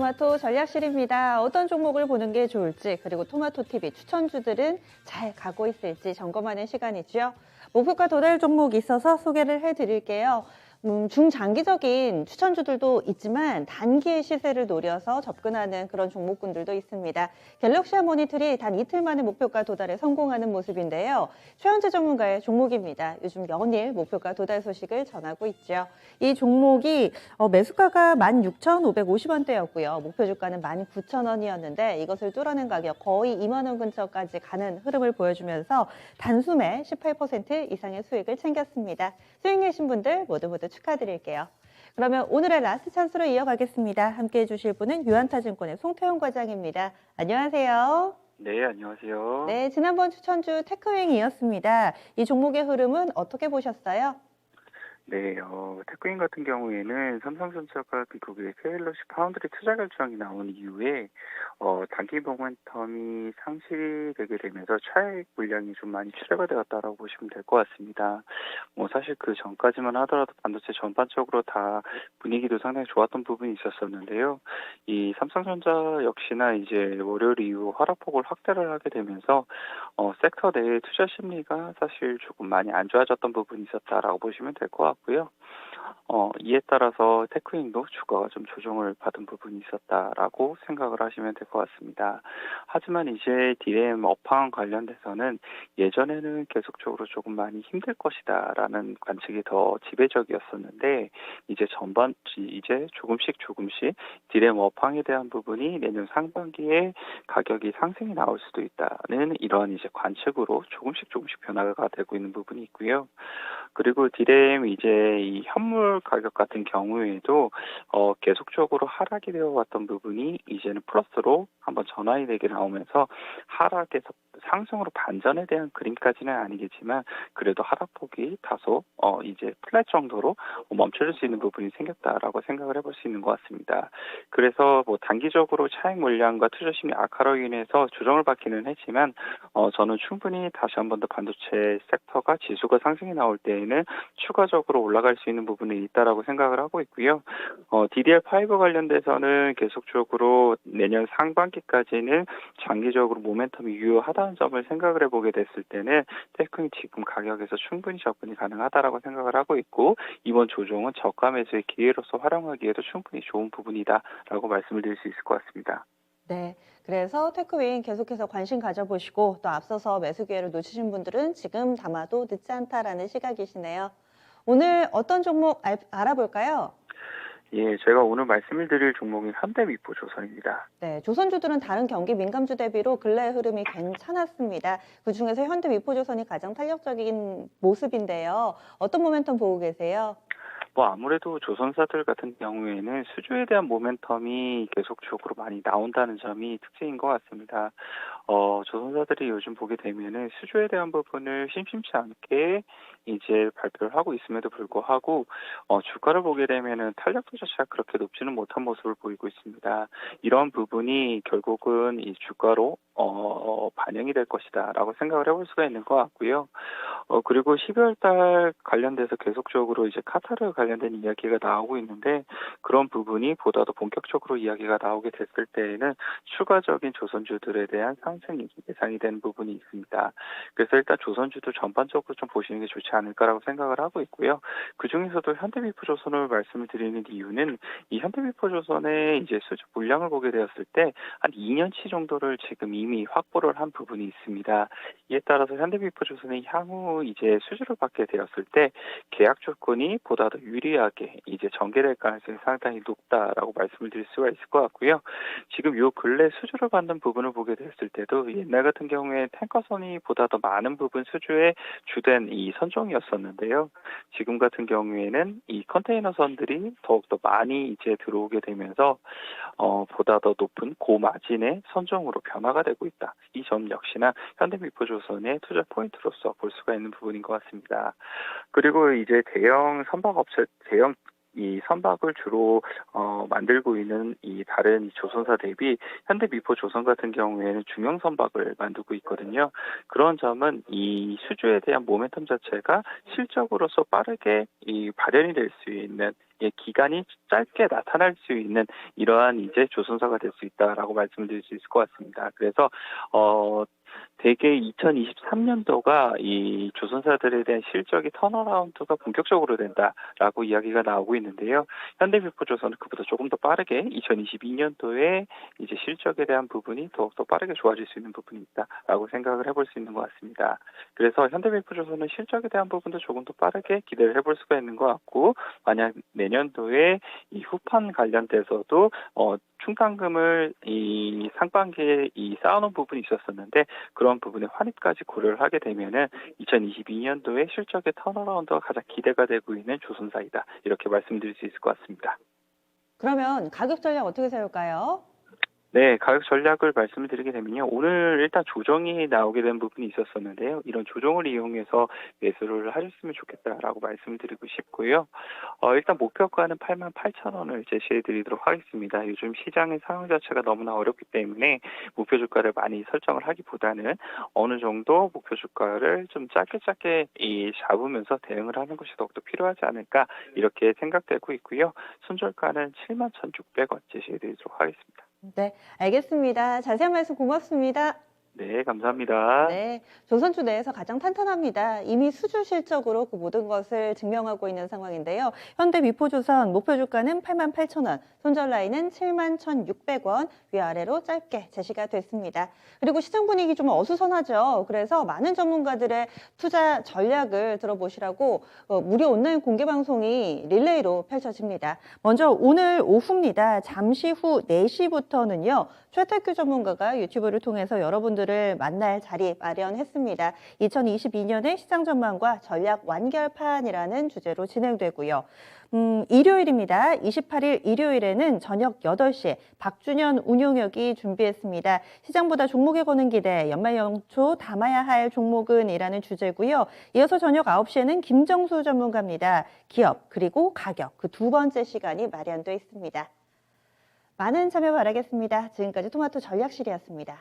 토마토 전략실입니다. 어떤 종목을 보는 게 좋을지, 그리고 토마토TV 추천주들은 잘 가고 있을지 점검하는 시간이죠. 목표가 도달 종목이 있어서 소개를 해드릴게요. 중장기적인 추천주들도 있지만 단기의 시세를 노려서 접근하는 그런 종목군들도 있습니다. 갤럭시 하모니틀이 단 이틀 만에 목표가 도달에 성공하는 모습인데요. 최현재 전문가의 종목입니다. 요즘 연일 목표가 도달 소식을 전하고 있죠. 이 종목이 매수가가 16,550원대였고요. 목표 주가는 19,000원이었는데 이것을 뚫어낸 가격 거의 2만 원 근처까지 가는 흐름을 보여주면서 단숨에 18% 이상의 수익을 챙겼습니다. 수익 내신 분들 모두 축하드릴게요. 그러면 오늘의 라스트 찬스로 이어가겠습니다. 함께해 주실 분은 유한타증권의 송태영 과장입니다. 안녕하세요. 네, 안녕하세요. 네, 지난번 추천주 테크윙이었습니다. 이 종목의 흐름은 어떻게 보셨어요? 네, 테크인 같은 경우에는 삼성전자가 미국의 셀러시 파운드리 투자 결정이 나온 이후에 단기 모멘텀이 상실되게 되면서 차익 물량이 좀 많이 출회가 되었다라고 보시면 될 것 같습니다. 사실 그 전까지만 하더라도 반도체 전반적으로 다 분위기도 상당히 좋았던 부분이 있었었는데요. 이 삼성전자 역시나 이제 월요일 이후 하락폭을 확대를 하게 되면서 섹터 내의 투자 심리가 사실 조금 많이 안 좋아졌던 부분이 있었다라고 보시면 될 것 같고요. 이에 따라서 테크인도 주가가 좀 조정을 받은 부분이 있었다라고 생각을 하시면 될 것 같습니다. 하지만 이제 디램 업황 관련돼서는 예전에는 계속적으로 조금 많이 힘들 것이다라는 관측이 더 지배적이었었는데 이제 조금씩 디램 업황에 대한 부분이 내년 상반기에 가격이 상승이 나올 수도 있다는 이런 이제 관측으로 조금씩 변화가 되고 있는 부분이 있고요. 그리고 디램 이제 이 현물 가격 같은 경우에도 계속적으로 하락이 되어 왔던 부분이 이제는 플러스로 한번 전환이 되게 나오면서 하락에서 상승으로 반전에 대한 그림까지는 아니겠지만 그래도 하락폭이 다소 이제 플랫 정도로 멈춰질 수 있는 부분이 생겼다라고 생각을 해볼 수 있는 것 같습니다. 그래서 단기적으로 차익 물량과 투자 심리 악화로 인해서 조정을 받기는 했지만 저는 충분히 다시 한 번 더 반도체 섹터가 지수가 상승이 나올 때에는 추가적으로 올라갈 수 있는 부분이 있다라고 생각을 하고 있고요. DDR5 관련돼서는 계속적으로 내년 상반기까지는 장기적으로 모멘텀이 유효하다는 점을 생각을 해보게 됐을 때는 테크는 지금 가격에서 충분히 접근이 가능하다라고 생각을 하고 있고 이번 조정은 저가 매수의 기회로서 활용하기에도 충분히 좋은 부분이다라고 말씀을 드릴 수 있을 것 같습니다. 네, 그래서 테크윙 계속해서 관심 가져보시고 또 앞서서 매수 기회를 놓치신 분들은 지금 담아도 늦지 않다라는 시각이시네요. 오늘 어떤 종목 알아볼까요? 예, 제가 오늘 말씀을 드릴 종목이 현대미포조선입니다. 네, 조선주들은 다른 경기 민감주 대비로 근래 흐름이 괜찮았습니다. 그중에서 현대미포조선이 가장 탄력적인 모습인데요. 어떤 모멘텀 보고 계세요? 아무래도 조선사들 같은 경우에는 수주에 대한 모멘텀이 계속적으로 많이 나온다는 점이 특징인 것 같습니다. 조선사들이 요즘 보게 되면은 수주에 대한 부분을 심심치 않게 이제 발표를 하고 있음에도 불구하고 주가를 보게 되면은 탄력도 자체가 그렇게 높지는 못한 모습을 보이고 있습니다. 이런 부분이 결국은 이 주가로 반영이 될 것이다라고 생각을 해볼 수가 있는 것 같고요. 그리고 12월 달 관련돼서 계속적으로 이제 카타르 관련된 이야기가 나오고 있는데 그런 부분이 보다 더 본격적으로 이야기가 나오게 됐을 때에는 추가적인 조선주들에 대한 상승이 예상이 되는 부분이 있습니다. 그래서 일단 조선주도 전반적으로 좀 보시는 게 좋지 않을까라고 생각을 하고 있고요. 그중에서도 현대미포조선을 말씀을 드리는 이유는 이 현대미포조선의 이제 수주 물량을 보게 되었을 때 한 2년치 정도를 지금 이미 확보를 한 부분이 있습니다. 이에 따라서 현대미포조선이 향후 이제 수주를 받게 되었을 때 계약 조건이 보다 더 유리하게 이제 전개될 가능성이 상당히 높다라고 말씀을 드릴 수가 있을 것 같고요. 지금 요 근래 수주를 받는 부분을 보게 됐을 때도 옛날 같은 경우에 탱커선이 보다 더 많은 부분 수주에 주된 이 선종이었었는데요. 지금 같은 경우에는 이 컨테이너선들이 더욱더 많이 이제 들어오게 되면서 보다 더 높은 고마진의 선종으로 변화가 되고 있다. 이 점 역시나 현대미포조선의 투자 포인트로서 볼 수가 있는 부분인 것 같습니다. 그리고 이제 대형 이 선박을 주로 만들고 있는 이 다른 조선사 대비 현대미포조선 같은 경우에는 중형 선박을 만들고 있거든요. 그런 점은 이 수주에 대한 모멘텀 자체가 실적으로서 빠르게 이 발현이 될 수 있는 기간이 짧게 나타날 수 있는 이러한 이제 조선사가 될 수 있다라고 말씀드릴 수 있을 것 같습니다. 그래서 대개 2023년도가 이 조선사들에 대한 실적이 턴어라운드가 본격적으로 된다라고 이야기가 나오고 있는데요. 현대미포조선은 그보다 조금 더 빠르게 2022년도에 이제 실적에 대한 부분이 더욱더 빠르게 좋아질 수 있는 부분이 있다라고 생각을 해볼 수 있는 것 같습니다. 그래서 현대미포조선은 실적에 대한 부분도 조금 더 빠르게 기대를 해볼 수가 있는 것 같고, 만약 내년도에 이 후판 관련돼서도 충당금을 이 상반기에 이 쌓아놓은 부분이 있었었는데 그런 부분의 환입까지 고려를 하게 되면은 2022년도에 실적의 턴어라운드가 가장 기대가 되고 있는 조선사이다. 이렇게 말씀드릴 수 있을 것 같습니다. 그러면 가격 전략 어떻게 세울까요? 네, 가격 전략을 말씀을 드리게 되면요. 오늘 일단 조정이 나오게 된 부분이 있었었는데요. 이런 조정을 이용해서 매수를 하셨으면 좋겠다라고 말씀을 드리고 싶고요. 일단 목표가는 88,000원을 제시해 드리도록 하겠습니다. 요즘 시장의 상황 자체가 너무나 어렵기 때문에 목표 주가를 많이 설정을 하기보다는 어느 정도 목표 주가를 좀 짧게 잡으면서 대응을 하는 것이 더욱더 필요하지 않을까 이렇게 생각되고 있고요. 손절가는 71,600원 제시해 드리도록 하겠습니다. 네, 알겠습니다. 자세한 말씀 고맙습니다. 네, 감사합니다. 네, 조선주 내에서 가장 탄탄합니다. 이미 수주 실적으로 그 모든 것을 증명하고 있는 상황인데요. 현대미포조선 목표 주가는 88,000원, 손절 라인은 71,600원, 위아래로 짧게 제시가 됐습니다. 그리고 시장 분위기 좀 어수선하죠. 그래서 많은 전문가들의 투자 전략을 들어보시라고 무료 온라인 공개 방송이 릴레이로 펼쳐집니다. 먼저 오늘 오후입니다. 잠시 후 4시부터는요. 최태규 전문가가 유튜브를 통해서 여러분들을 만날 자리 마련했습니다. 2022년의 시장 전망과 전략 완결판이라는 주제로 진행되고요. 일요일입니다. 28일 일요일에는 저녁 8시에 박준현 운용역이 준비했습니다. 시장보다 종목에 거는 기대, 연말 연초 담아야 할 종목은 이라는 주제고요. 이어서 저녁 9시에는 김정수 전문가입니다. 기업 그리고 가격 그 두 번째 시간이 마련돼 있습니다. 많은 참여 바라겠습니다. 지금까지 토마토 전략실이었습니다.